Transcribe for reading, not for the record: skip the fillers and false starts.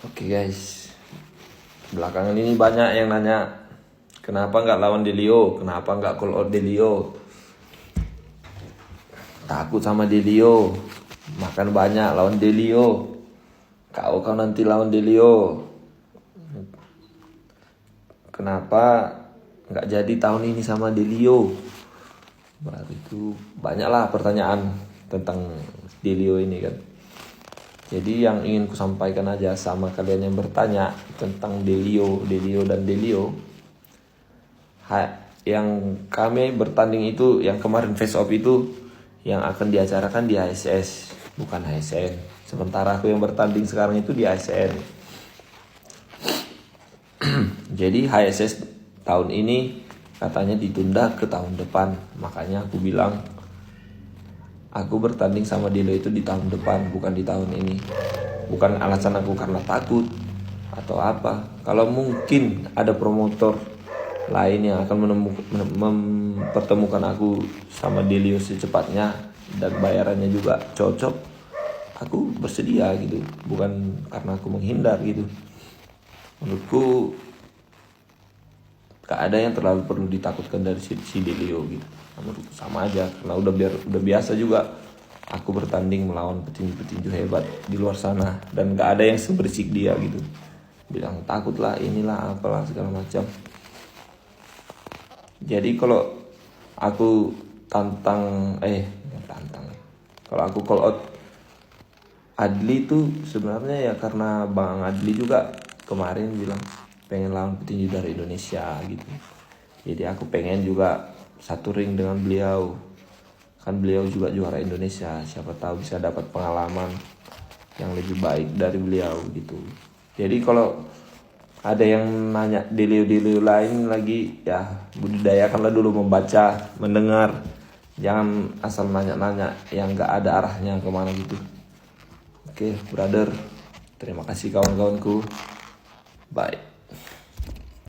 Oke guys, belakangan ini banyak yang nanya kenapa nggak lawan Delio, kenapa nggak call out Delio. Takut sama Delio, makan banyak lawan Delio. Kau nanti lawan Delio. Kenapa nggak jadi tahun ini sama Delio? Baru itu banyaklah pertanyaan tentang Delio ini kan. Jadi yang ingin ku sampaikan aja sama kalian yang bertanya tentang Delio dan Delio. Yang kami bertanding itu, yang kemarin face off itu, yang akan diacarakan di HSS, bukan HSN. Sementara aku yang bertanding sekarang itu di HSN. Jadi HSS tahun ini katanya ditunda ke tahun depan. Makanya aku bilang aku bertanding sama Delio itu di tahun depan, bukan di tahun ini. Bukan alasan aku karena takut atau apa. Kalau mungkin ada promotor lain yang akan mempertemukan aku sama Delio secepatnya dan bayarannya juga cocok, aku bersedia gitu. Bukan karena aku menghindar gitu. Menurutku gak ada yang terlalu perlu ditakutkan dari si Delio gitu. Menurutku sama aja, karena udah biasa juga aku bertanding melawan petinju-petinju hebat di luar sana, dan gak ada yang seberisik dia gitu. Bilang takut lah, inilah apalah segala macam. Jadi kalau aku kalau aku call out Adli tuh sebenarnya ya karena Bang Adli juga kemarin bilang pengen lawan petinju dari Indonesia gitu. Jadi aku pengen juga satu ring dengan beliau. Kan beliau juga juara Indonesia, siapa tahu bisa dapat pengalaman yang lebih baik dari beliau gitu. Jadi kalau ada yang nanya Delio lain lagi, ya budidayakanlah dulu membaca, mendengar. Jangan asal nanya-nanya yang gak ada arahnya kemana gitu. Oke, brother. Terima kasih kawan-kawanku. Bye.